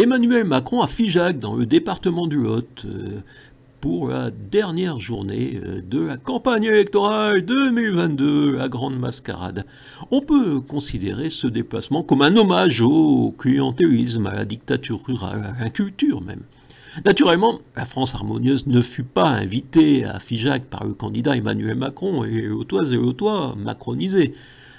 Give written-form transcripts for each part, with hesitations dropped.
Emmanuel Macron à Figeac, dans le département du Lot, pour la dernière journée de la campagne électorale 2022, la grande mascarade. On peut considérer ce déplacement comme un hommage au clientélisme, à la dictature rurale, à la culture même. Naturellement, la France harmonieuse ne fut pas invitée à Figeac par le candidat Emmanuel Macron et les Lotoises et Lotois macronisés.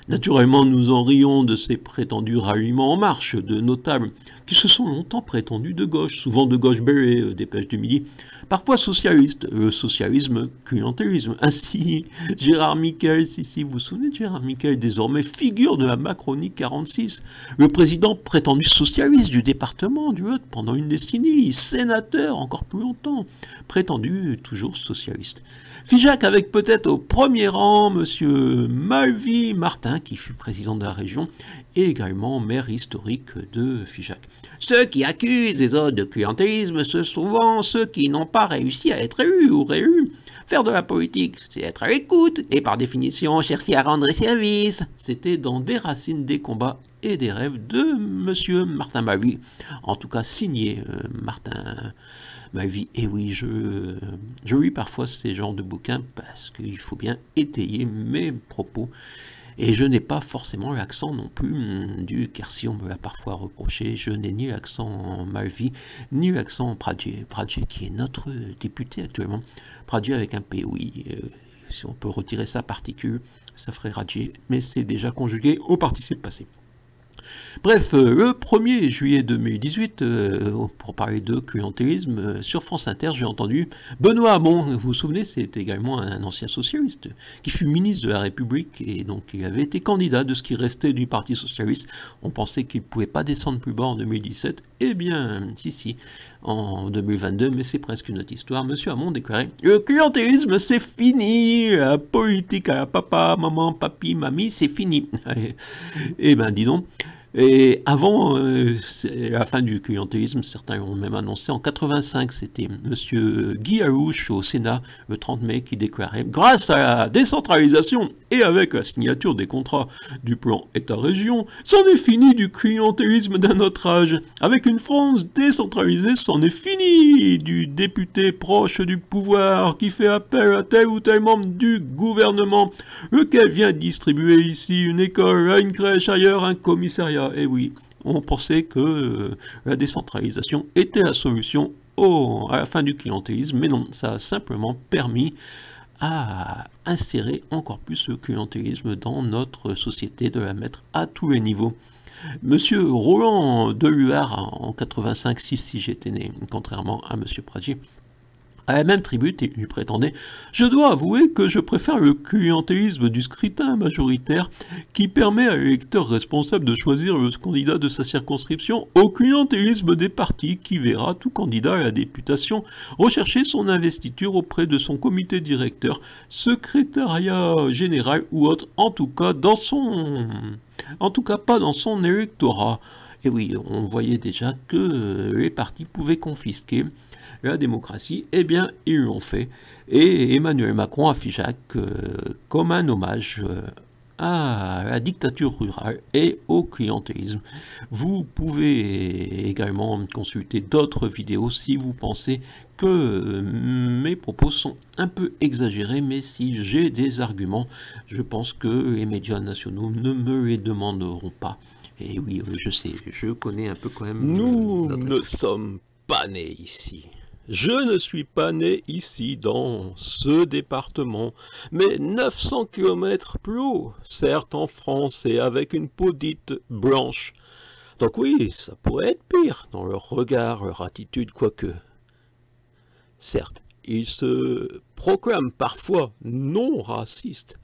Naturellement, nous en rions de ces prétendus ralliements en marche de notables qui se sont longtemps prétendus de gauche, souvent de gauche bêlée, Dépêche du Midi, parfois socialistes, le socialisme, clientélisme. Ainsi, Gérard Miquel, si vous vous souvenez de Gérard Miquel, désormais figure de la Macronie 46, le président prétendu socialiste du département du Lot pendant une décennie, sénateur encore plus longtemps, prétendu toujours socialiste. Figeac avec peut-être au premier rang M. Malvy Martin, qui fut président de la région, et également maire historique de Figeac. Ceux qui accusent les autres de clientélisme, ce sont souvent ceux qui n'ont pas réussi à être élus ou réélus. Faire de la politique, c'est être à l'écoute, et par définition, chercher à rendre service. C'était dans Des racines, des combats et des rêves de M. Martin Malvy, en tout cas signé Martin Malvy. Et oui, je lis parfois ces genres de bouquins parce qu'il faut bien étayer mes propos. Et je n'ai pas forcément l'accent non plus du Quercy, on me l'a parfois reproché. Je n'ai ni l'accent Malvy, ni l'accent Pradier. Pradier qui est notre député actuellement. Pradier avec un P, oui. Si on peut retirer sa particule, ça ferait Radier. Mais c'est déjà conjugué au participe passé. Bref, le 1er juillet 2018, pour parler de clientélisme, sur France Inter, j'ai entendu Benoît Hamon. Vous vous souvenez, c'est également un ancien socialiste qui fut ministre de la République et donc il avait été candidat de ce qui restait du Parti socialiste. On pensait qu'il ne pouvait pas descendre plus bas en 2017. Eh bien, si, en 2022, mais c'est presque une autre histoire. Monsieur Hamon déclarait « Le clientélisme, c'est fini. La politique à la papa, maman, papi, mamie, c'est fini. » Eh ben, dis donc. Et avant la fin du clientélisme, certains ont même annoncé en 85, c'était M. Guy Harouche au Sénat le 30 mai qui déclarait « Grâce à la décentralisation et avec la signature des contrats du plan État-région, c'en est fini du clientélisme d'un autre âge. Avec une France décentralisée, c'en est fini du député proche du pouvoir qui fait appel à tel ou tel membre du gouvernement, lequel vient distribuer ici une école, à une crèche, ailleurs un commissariat. » Et oui, on pensait que la décentralisation était la solution à la fin du clientélisme, mais non, ça a simplement permis à insérer encore plus le clientélisme dans notre société, de la mettre à tous les niveaux. Monsieur Roland Deluard, en 85, si j'étais né, contrairement à Monsieur Pradier, à la même tribune, il lui prétendait « Je dois avouer que je préfère le clientélisme du scrutin majoritaire qui permet à l'électeur responsable de choisir le candidat de sa circonscription au clientélisme des partis qui verra tout candidat à la députation rechercher son investiture auprès de son comité directeur, secrétariat général ou autre, en tout cas pas dans son électorat. » Et oui, on voyait déjà que les partis pouvaient confisquer la démocratie, eh bien, ils l'ont fait. Et Emmanuel Macron a Figeac comme un hommage à la dictature rurale et au clientélisme. Vous pouvez également consulter d'autres vidéos si vous pensez que mes propos sont un peu exagérés, mais si j'ai des arguments, je pense que les médias nationaux ne me les demanderont pas. Et oui, je sais, je connais un peu quand même... Nous ne sommes pas nés ici. Je ne suis pas né ici, dans ce département, mais 900 km plus haut, certes en France et avec une peau dite blanche. Donc oui, ça pourrait être pire dans leur regard, leur attitude, quoique. Certes, ils se proclament parfois non racistes,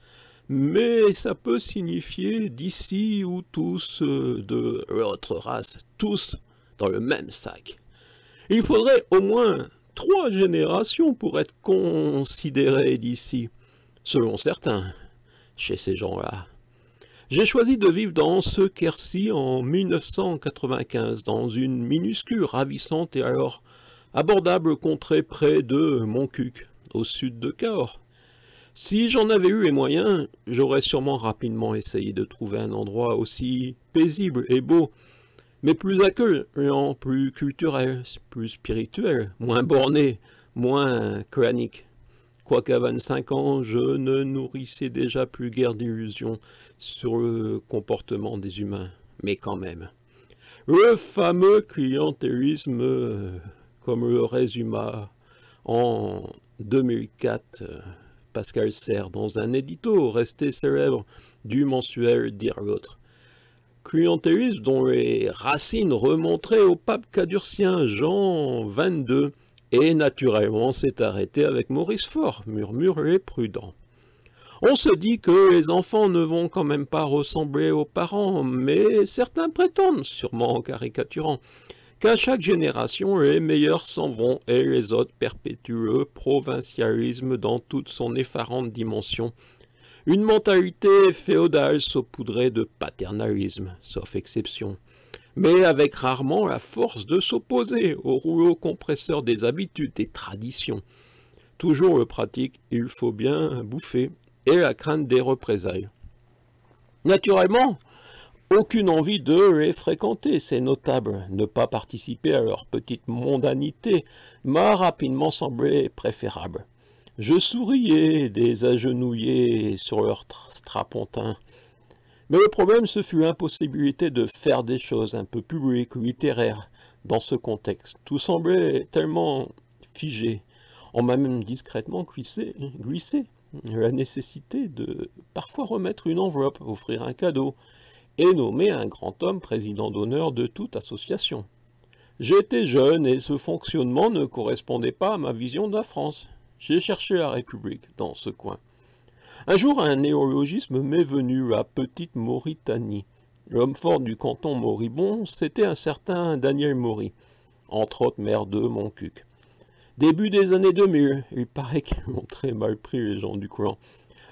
mais ça peut signifier d'ici ou tous de l'autre race, tous dans le même sac. Il faudrait au moins 3 générations pour être considéré d'ici, selon certains, chez ces gens-là. J'ai choisi de vivre dans ce Quercy en 1995, dans une minuscule, ravissante et alors abordable contrée près de Montcuq, au sud de Cahors. Si j'en avais eu les moyens, j'aurais sûrement rapidement essayé de trouver un endroit aussi paisible et beau mais plus accueillant, plus culturel, plus spirituel, moins borné, moins coranique. Quoiqu'à 25 ans, je ne nourrissais déjà plus guère d'illusions sur le comportement des humains, mais quand même. Le fameux clientélisme, comme le résuma en 2004 Pascal Serre dans un édito resté célèbre du mensuel Dire l'autre. Clientélisme dont les racines remonteraient au pape cadurcien Jean XXII et naturellement s'est arrêté avec Maurice Faure, murmure les prudents. On se dit que les enfants ne vont quand même pas ressembler aux parents, mais certains prétendent, sûrement en caricaturant, qu'à chaque génération, les meilleurs s'en vont et les autres perpétuent le provincialisme dans toute son effarante dimension. Une mentalité féodale saupoudrée de paternalisme, sauf exception, mais avec rarement la force de s'opposer au rouleau compresseur des habitudes, des traditions. Toujours le pratique, il faut bien bouffer, et la crainte des représailles. Naturellement, aucune envie de les fréquenter, ces notables, ne pas participer à leur petite mondanité m'a rapidement semblé préférable. Je souriais des agenouillés sur leur strapontin. Mais le problème, ce fut l'impossibilité de faire des choses un peu publiques, littéraires, dans ce contexte. Tout semblait tellement figé. On m'a même discrètement glissé la nécessité de parfois remettre une enveloppe, offrir un cadeau, et nommer un grand homme président d'honneur de toute association. J'étais jeune et ce fonctionnement ne correspondait pas à ma vision de la France. J'ai cherché la République dans ce coin. Un jour, un néologisme m'est venu, la petite Mauritanie. L'homme fort du canton moribond, c'était un certain Daniel Maury, entre autres maire de Montcuq. Début des années 2000, il paraît qu'ils l'ont très mal pris les gens du clan.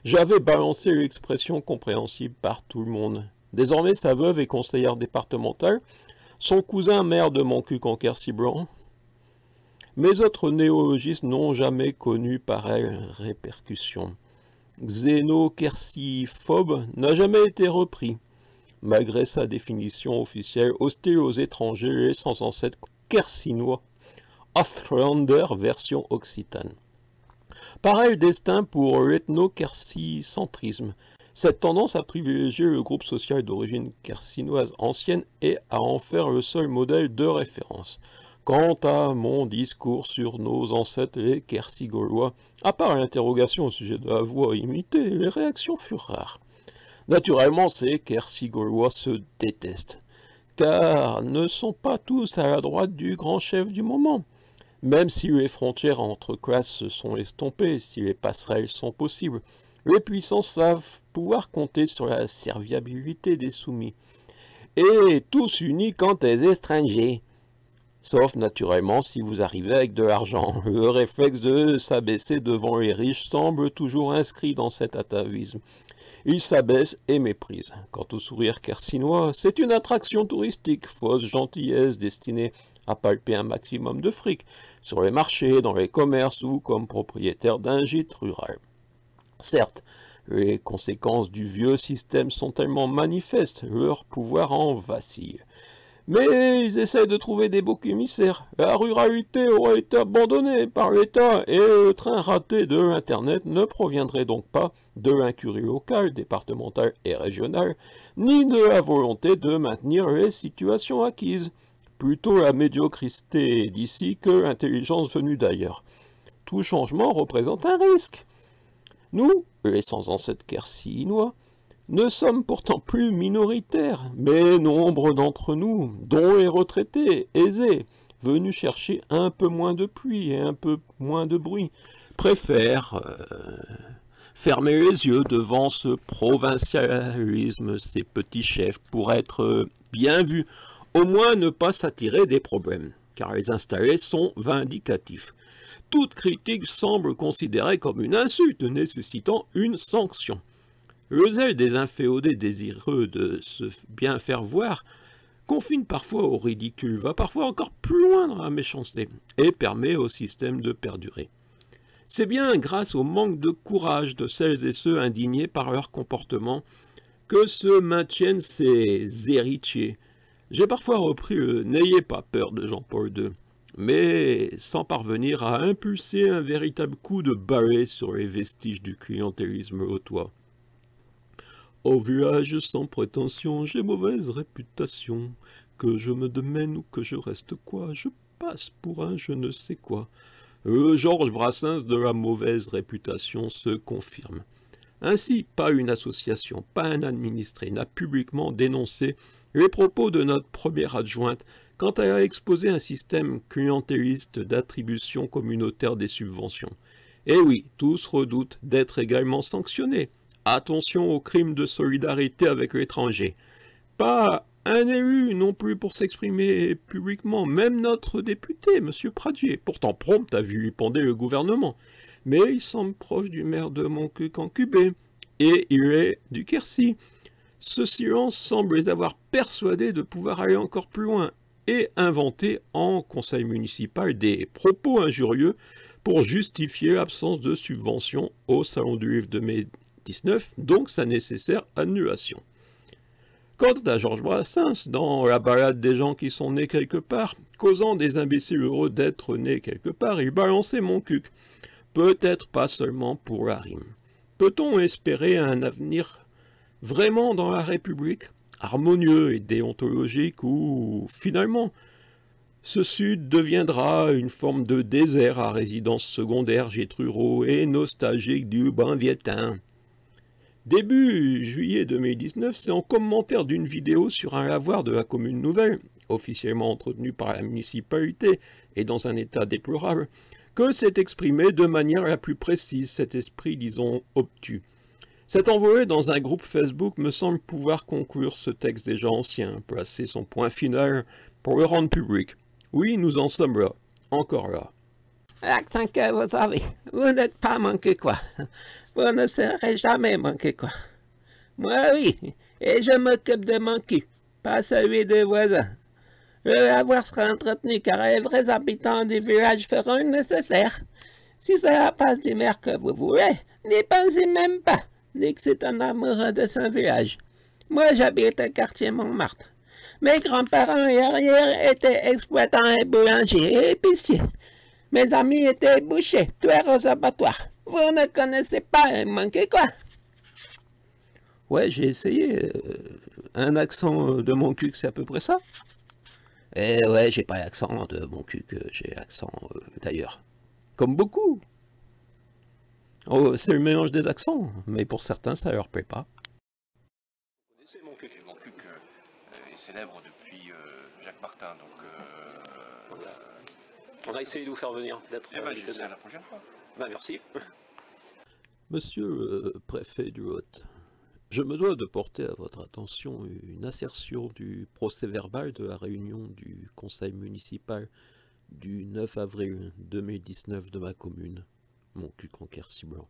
J'avais balancé l'expression compréhensible par tout le monde. Désormais, sa veuve est conseillère départementale, son cousin maire de Montcuq en Quercy-Blanc. Mes autres néologistes n'ont jamais connu pareille répercussion. Xéno-querciphobe n'a jamais été repris, malgré sa définition officielle hostile aux étrangers et sans ancêtre quercinois, Australander version occitane. Pareil destin pour l'ethno-quercicentrisme, cette tendance à privilégier le groupe social d'origine quercinoise ancienne et à en faire le seul modèle de référence. Quant à mon discours sur nos ancêtres les Quercy-Gaulois, à part l'interrogation au sujet de la voix imitée, les réactions furent rares. Naturellement, ces Quercy-Gaulois se détestent, car ne sont pas tous à la droite du grand chef du moment. Même si les frontières entre classes se sont estompées, si les passerelles sont possibles, les puissants savent pouvoir compter sur la serviabilité des soumis. Et tous unis contre les étrangers. Sauf naturellement si vous arrivez avec de l'argent. Le réflexe de s'abaisser devant les riches semble toujours inscrit dans cet atavisme. Ils s'abaissent et méprisent. Quant au sourire quercinois, c'est une attraction touristique, fausse gentillesse destinée à palper un maximum de fric, sur les marchés, dans les commerces ou comme propriétaire d'un gîte rural. Certes, les conséquences du vieux système sont tellement manifestes, leur pouvoir en vacille. Mais ils essayent de trouver des boucs émissaires. La ruralité aurait été abandonnée par l'État et le train raté de l'Internet ne proviendrait donc pas de l'incurie locale, départementale et régionale, ni de la volonté de maintenir les situations acquises. Plutôt la médiocrité d'ici que l'intelligence venue d'ailleurs. Tout changement représente un risque. Nous, les sans ancêtres quercinois, ne sommes pourtant plus minoritaires, mais nombre d'entre nous, dont les retraités aisés, venus chercher un peu moins de pluie et un peu moins de bruit, préfèrent fermer les yeux devant ce provincialisme, ces petits chefs, pour être bien vus, au moins ne pas s'attirer des problèmes, car les installés sont vindicatifs. Toute critique semble considérée comme une insulte nécessitant une sanction. Le zèle des inféodés désireux de se bien faire voir confine parfois au ridicule, va parfois encore plus loin dans la méchanceté, et permet au système de perdurer. C'est bien grâce au manque de courage de celles et ceux indignés par leur comportement que se maintiennent ces héritiers, J'ai parfois repris « N'ayez pas peur » de Jean-Paul II, mais sans parvenir à impulser un véritable coup de balai sur les vestiges du clientélisme hautois. Au village sans prétention, j'ai mauvaise réputation. Que je me démène ou que je reste quoi, je passe pour un je ne sais quoi. Georges Brassens de la mauvaise réputation se confirme. Ainsi, pas une association, pas un administré n'a publiquement dénoncé les propos de notre première adjointe quand elle a exposé un système clientéliste d'attribution communautaire des subventions. Et oui, tous redoutent d'être également sanctionnés. Attention aux crimes de solidarité avec l'étranger. Pas un élu non plus pour s'exprimer publiquement, même notre député, M. Pradier, pourtant prompt à vilipender le gouvernement. Mais il semble proche du maire de Montcuq en Cubé, et il est du Quercy. Ce silence semble les avoir persuadés de pouvoir aller encore plus loin et inventer en conseil municipal des propos injurieux pour justifier l'absence de subvention au Salon du Livre de mai 19, donc sa nécessaire annulation. Quant à Georges Brassens, dans la balade des gens qui sont nés quelque part, causant des imbéciles heureux d'être nés quelque part, il balançait Montcuq. Peut-être pas seulement pour la rime. Peut-on espérer un avenir vraiment dans la République, harmonieux et déontologique, ou finalement ce sud deviendra une forme de désert à résidence secondaire, gîtes ruraux et nostalgique du bon vieux temps? Début juillet 2019, c'est en commentaire d'une vidéo sur un lavoir de la commune nouvelle, officiellement entretenu par la municipalité et dans un état déplorable, que s'est exprimé de manière la plus précise cet esprit, disons, obtus. Cet envolé dans un groupe Facebook me semble pouvoir conclure ce texte déjà ancien, placer son point final pour le rendre public. Oui, nous en sommes là, encore là. L'accent que vous avez, vous n'êtes pas manqué quoi. Vous ne serez jamais manqué quoi. Moi oui, et je m'occupe de mon cul, pas celui des voisins. Le lavoir sera entretenu car les vrais habitants du village feront le nécessaire. Si c'est la passe du maire que vous voulez, n'y pensez même pas. Dites que c'est un amoureux de son village. Moi j'habite au quartier Montmartre. Mes grands-parents et arrière étaient exploitants et boulangers et épiciers. Mes amis étaient bouchers, tueurs aux abattoirs. Vous ne connaissez pas, manquez quoi? Ouais, j'ai essayé. Un accent de Montcuq, c'est à peu près ça? Eh ouais, j'ai pas l'accent de Montcuq, j'ai l'accent d'ailleurs. Comme beaucoup. Oh, c'est le mélange des accents, mais pour certains, ça leur plaît pas. Vous connaissez Montcuq? Montcuq est célèbre depuis Jacques Martin, donc... On a essayé de vous faire venir, d'être... Eh ben, je serai la prochaine fois. Ben, merci. Monsieur le préfet du Lot, je me dois de porter à votre attention une assertion du procès-verbal de la réunion du conseil municipal du 9 avril 2019 de ma commune, Montcuq en Quercy-Blanc.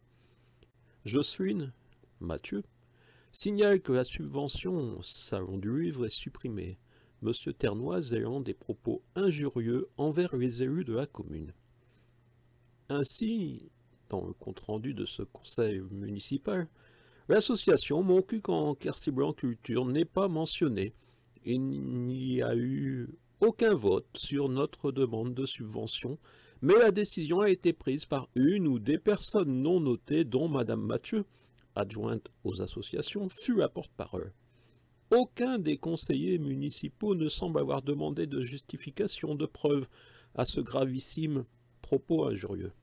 Jocelyne, Mathieu, signale que la subvention Salon du Livre est supprimée, Monsieur Ternoise ayant des propos injurieux envers les élus de la commune. Ainsi, dans le compte-rendu de ce conseil municipal, l'association Montcuq en Quercy-Blanc Culture n'est pas mentionnée. Il n'y a eu aucun vote sur notre demande de subvention, mais la décision a été prise par une ou des personnes non notées, dont Madame Mathieu, adjointe aux associations, fut la porte-parole. Aucun des conseillers municipaux ne semble avoir demandé de justification de preuve à ce gravissime propos injurieux.